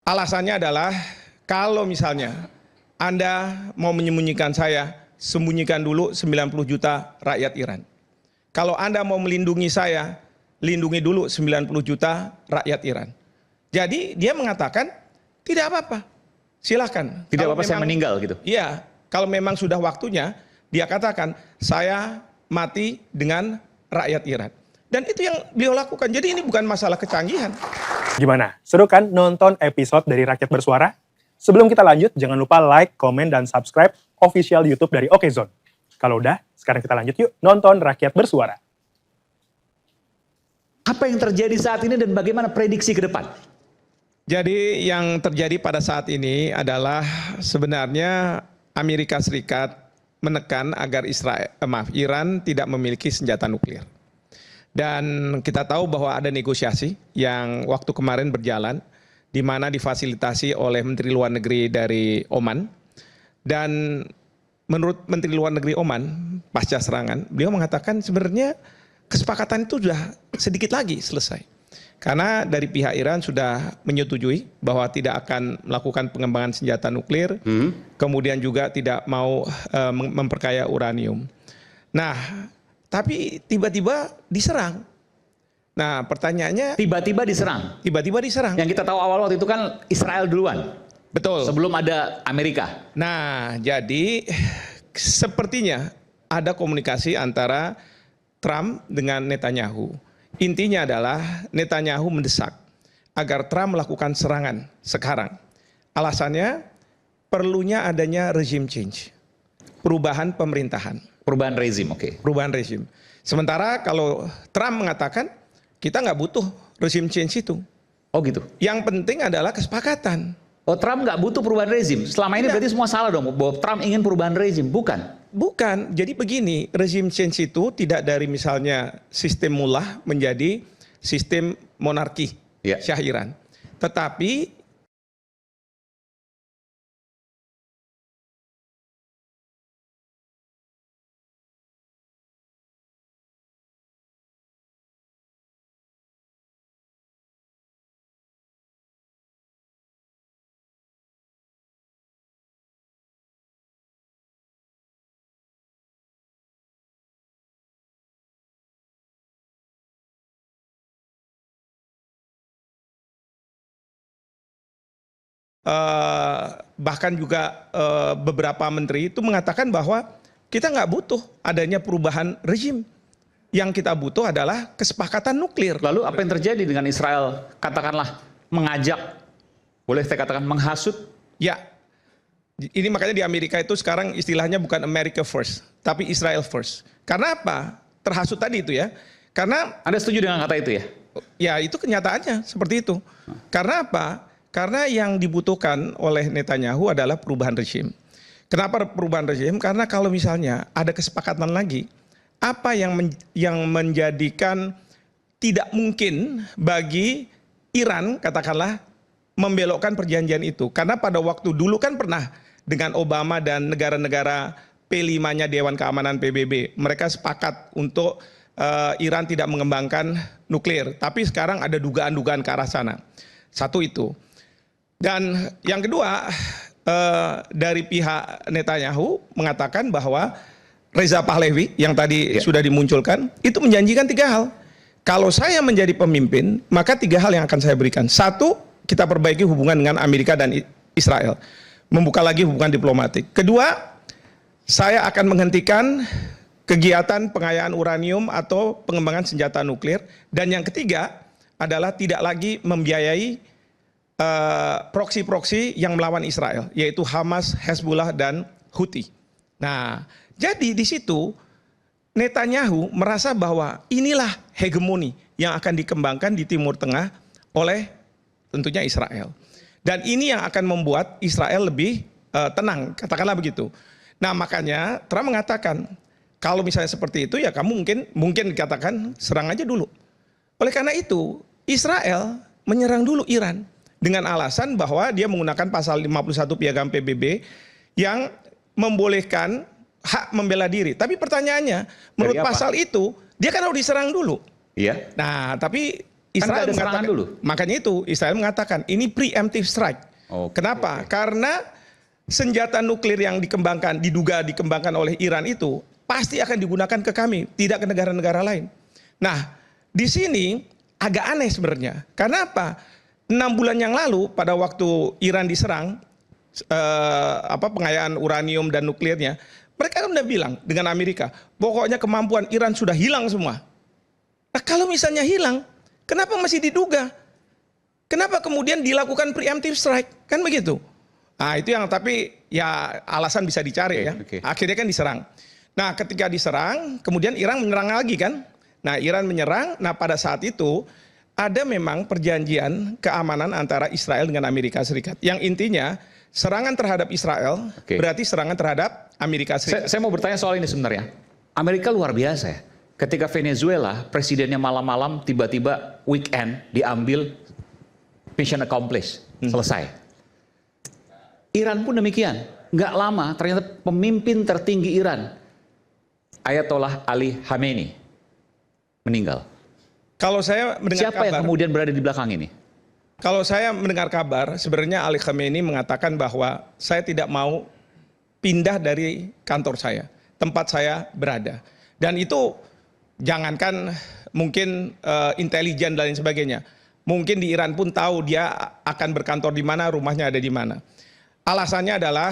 Alasannya adalah kalau misalnya Anda mau menyembunyikan saya, sembunyikan dulu 90 juta rakyat Iran. Kalau Anda mau melindungi saya, lindungi dulu 90 juta rakyat Iran. Jadi dia mengatakan tidak apa-apa, silakan. Tidak apa-apa saya meninggal gitu? Iya, kalau memang sudah waktunya, dia katakan saya mati dengan rakyat Iran. Dan itu yang beliau lakukan, jadi ini bukan masalah kecanggihan. Gimana? Seru kan nonton episode dari Rakyat Bersuara? Sebelum kita lanjut, jangan lupa like, komen, dan subscribe official YouTube dari Okezone. Kalau udah, sekarang kita lanjut yuk nonton Rakyat Bersuara. Apa yang terjadi saat ini dan bagaimana prediksi ke depan? Jadi yang terjadi pada saat ini adalah sebenarnya Amerika Serikat menekan agar Iran tidak memiliki senjata nuklir. Dan kita tahu bahwa ada negosiasi yang waktu kemarin berjalan, di mana difasilitasi oleh Menteri Luar Negeri dari Oman. Dan menurut Menteri Luar Negeri Oman, pasca serangan, beliau mengatakan sebenarnya kesepakatan itu sudah sedikit lagi selesai. Karena dari pihak Iran sudah menyetujui bahwa tidak akan melakukan pengembangan senjata nuklir, kemudian juga tidak mau memperkaya uranium. Nah, tapi tiba-tiba diserang. Nah, pertanyaannya... Tiba-tiba diserang? Tiba-tiba diserang. Yang kita tahu awal waktu itu kan Israel duluan. Betul. Sebelum ada Amerika. Nah, jadi sepertinya ada komunikasi antara Trump dengan Netanyahu. Intinya adalah Netanyahu mendesak agar Trump melakukan serangan sekarang. Alasannya perlunya adanya regime change. Perubahan pemerintahan. Perubahan rezim, oke. Perubahan rezim. Sementara kalau Trump mengatakan kita nggak butuh regime change itu. Oh gitu? Yang penting adalah kesepakatan. Oh, Trump nggak butuh perubahan rezim? Selama ini berarti semua salah dong, bahwa Trump ingin perubahan rezim, bukan? Bukan, jadi begini, regime change itu tidak dari misalnya sistem mullah menjadi sistem monarki, Syah Iran. Tetapi bahkan juga beberapa menteri itu mengatakan bahwa kita nggak butuh adanya perubahan rezim. Yang kita butuh adalah kesepakatan nuklir. Lalu apa yang terjadi dengan Israel? Katakanlah mengajak, boleh saya katakan menghasut? Ya, ini makanya di Amerika itu sekarang istilahnya bukan America first, tapi Israel first. Karena apa? Terhasut tadi itu ya. Karena Anda setuju dengan kata itu ya? Ya itu kenyataannya seperti itu. Karena apa? Karena yang dibutuhkan oleh Netanyahu adalah perubahan rezim. Kenapa perubahan rezim? Karena kalau misalnya ada kesepakatan lagi, apa yang menjadikan tidak mungkin bagi Iran, katakanlah, membelokkan perjanjian itu. Karena pada waktu dulu kan pernah dengan Obama dan negara-negara P5-nya Dewan Keamanan PBB, mereka sepakat untuk Iran tidak mengembangkan nuklir. Tapi sekarang ada dugaan-dugaan ke arah sana. Satu itu. Dan yang kedua, dari pihak Netanyahu mengatakan bahwa Reza Pahlavi yang tadi sudah dimunculkan, itu menjanjikan 3 hal. Kalau saya menjadi pemimpin, maka 3 hal yang akan saya berikan. 1, kita perbaiki hubungan dengan Amerika dan Israel. Membuka lagi hubungan diplomatik. Kedua, saya akan menghentikan kegiatan pengayaan uranium atau pengembangan senjata nuklir. Dan yang ketiga adalah tidak lagi membiayai proksi-proksi yang melawan Israel, yaitu Hamas, Hezbollah, dan Houthi. Nah, jadi di situ Netanyahu merasa bahwa inilah hegemoni yang akan dikembangkan di Timur Tengah oleh tentunya Israel. Dan ini yang akan membuat Israel lebih tenang, katakanlah begitu. Nah, makanya Trump mengatakan, kalau misalnya seperti itu ya kamu mungkin dikatakan serang aja dulu. Oleh karena itu, Israel menyerang dulu Iran dengan alasan bahwa dia menggunakan pasal 51 Piagam PBB yang membolehkan hak membela diri. Tapi pertanyaannya, menurut pasal itu dia kan harus diserang dulu. Iya. Nah, tapi Israel ada serangan mengatakan dulu. Makanya itu Israel mengatakan ini preemptive strike. Kenapa? Karena senjata nuklir yang diduga dikembangkan oleh Iran itu pasti akan digunakan ke kami, tidak ke negara-negara lain. Nah, di sini agak aneh sebenarnya. Karena apa? 6 bulan yang lalu pada waktu Iran diserang, pengayaan uranium dan nuklirnya, mereka kan udah bilang dengan Amerika, pokoknya kemampuan Iran sudah hilang semua. Nah, kalau misalnya hilang, kenapa masih diduga? Kenapa kemudian dilakukan preemptive strike? Kan begitu. Nah, itu yang tapi ya alasan bisa dicari ya. Akhirnya kan diserang. Nah, ketika diserang, kemudian Iran menyerang lagi kan. Nah, Iran menyerang, nah pada saat itu ada memang perjanjian keamanan antara Israel dengan Amerika Serikat. Yang intinya serangan terhadap Israel berarti serangan terhadap Amerika Serikat. Saya mau bertanya soal ini sebenarnya. Amerika luar biasa ya. Ketika Venezuela, presidennya malam-malam tiba-tiba weekend diambil, mission accomplished, selesai. Iran pun demikian. Nggak lama ternyata pemimpin tertinggi Iran, Ayatollah Ali Khamenei, meninggal. Kalau saya mendengar Siapa yang kemudian berada di belakang ini? Kalau saya mendengar kabar, sebenarnya Ali Khamenei mengatakan bahwa saya tidak mau pindah dari kantor saya, tempat saya berada. Dan itu jangankan mungkin intelijen dan lain sebagainya. Mungkin di Iran pun tahu dia akan berkantor di mana, rumahnya ada di mana. Alasannya adalah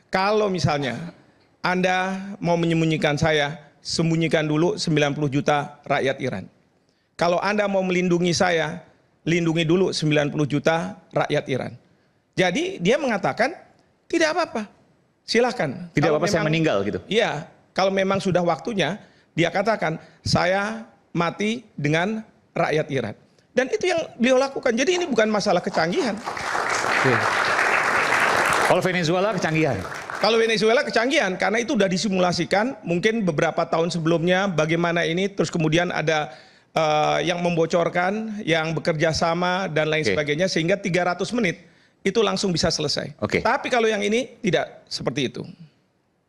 kalau misalnya Anda mau menyembunyikan saya, sembunyikan dulu 90 juta rakyat Iran. Kalau Anda mau melindungi saya, lindungi dulu 90 juta rakyat Iran. Jadi dia mengatakan tidak apa-apa, silahkan. Tidak apa-apa saya meninggal gitu? Iya, kalau memang sudah waktunya, dia katakan saya mati dengan rakyat Iran. Dan itu yang beliau lakukan. Jadi ini bukan masalah kecanggihan. Kalau Venezuela kecanggihan? Kalau Venezuela kecanggihan, karena itu sudah disimulasikan mungkin beberapa tahun sebelumnya bagaimana ini, terus kemudian ada yang membocorkan, yang bekerja sama dan lain sebagainya, sehingga 300 menit itu langsung bisa selesai. Tapi kalau yang ini tidak seperti itu.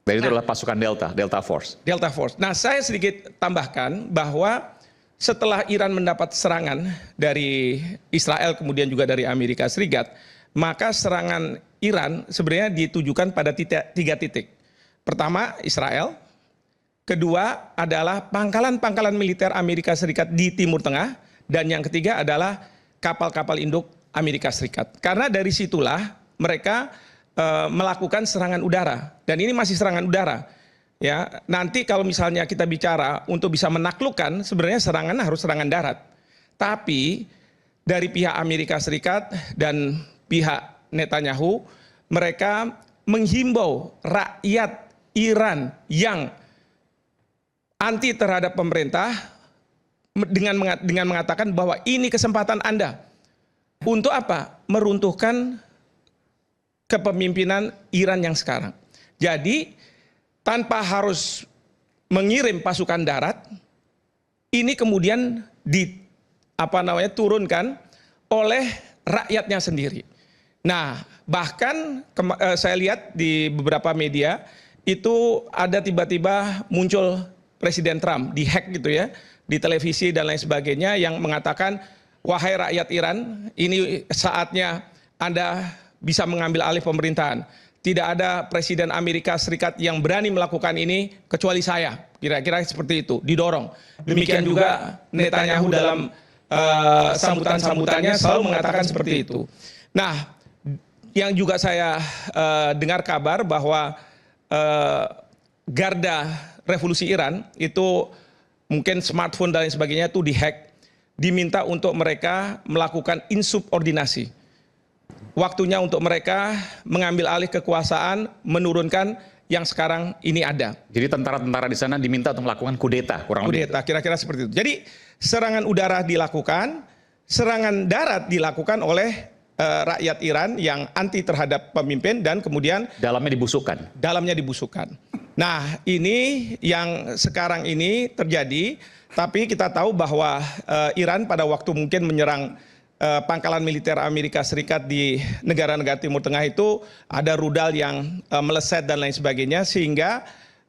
Dan itu adalah pasukan Delta Force. Delta Force. Nah, saya sedikit tambahkan bahwa setelah Iran mendapat serangan dari Israel kemudian juga dari Amerika Serikat, maka serangan Iran sebenarnya ditujukan pada 3 titik. Pertama, Israel. Kedua adalah pangkalan-pangkalan militer Amerika Serikat di Timur Tengah. Dan yang ketiga adalah kapal-kapal induk Amerika Serikat. Karena dari situlah mereka melakukan serangan udara. Dan ini masih serangan udara. Ya, nanti kalau misalnya kita bicara untuk bisa menaklukkan, sebenarnya serangan harus serangan darat. Tapi dari pihak Amerika Serikat dan pihak Netanyahu, mereka menghimbau rakyat Iran yang anti terhadap pemerintah dengan mengatakan bahwa ini kesempatan Anda untuk apa? Meruntuhkan kepemimpinan Iran yang sekarang. Jadi tanpa harus mengirim pasukan darat, ini kemudian turunkan oleh rakyatnya sendiri. Nah, bahkan saya lihat di beberapa media itu ada tiba-tiba muncul Presiden Trump dihack gitu ya, di televisi dan lain sebagainya, yang mengatakan, wahai rakyat Iran, ini saatnya Anda bisa mengambil alih pemerintahan. Tidak ada Presiden Amerika Serikat yang berani melakukan ini kecuali saya. Kira-kira seperti itu, didorong. Demikian juga Netanyahu dalam sambutan-sambutannya selalu mengatakan seperti itu. Nah, yang juga saya dengar kabar bahwa garda revolusi Iran itu mungkin smartphone dan lain sebagainya itu dihack, diminta untuk mereka melakukan insubordinasi. Waktunya untuk mereka mengambil alih kekuasaan, menurunkan yang sekarang ini ada. Jadi tentara-tentara di sana diminta untuk melakukan kudeta, kurang lebih. Kudeta, kira-kira seperti itu. Jadi serangan udara dilakukan, serangan darat dilakukan oleh rakyat Iran yang anti terhadap pemimpin dan kemudian dalamnya dibusukkan. Dalamnya dibusukkan. Nah, ini yang sekarang ini terjadi, tapi kita tahu bahwa Iran pada waktu mungkin menyerang pangkalan militer Amerika Serikat di negara-negara Timur Tengah itu ada rudal yang meleset dan lain sebagainya, sehingga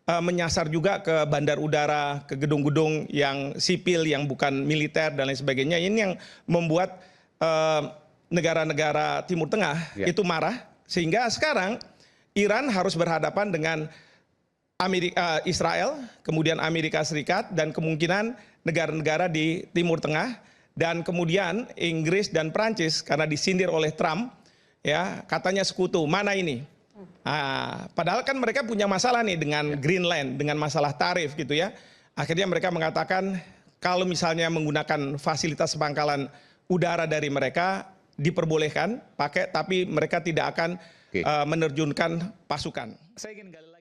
menyasar juga ke bandar udara, ke gedung-gedung yang sipil yang bukan militer dan lain sebagainya. Ini yang membuat negara-negara Timur Tengah itu marah, sehingga sekarang Iran harus berhadapan dengan Israel, kemudian Amerika Serikat, dan kemungkinan negara-negara di Timur Tengah, dan kemudian Inggris dan Prancis karena disindir oleh Trump, ya katanya sekutu. Mana ini? Padahal kan mereka punya masalah nih dengan Greenland, dengan masalah tarif gitu ya. Akhirnya mereka mengatakan kalau misalnya menggunakan fasilitas pangkalan udara dari mereka diperbolehkan pakai, tapi mereka tidak akan menerjunkan pasukan. Saya ingin gali lagi.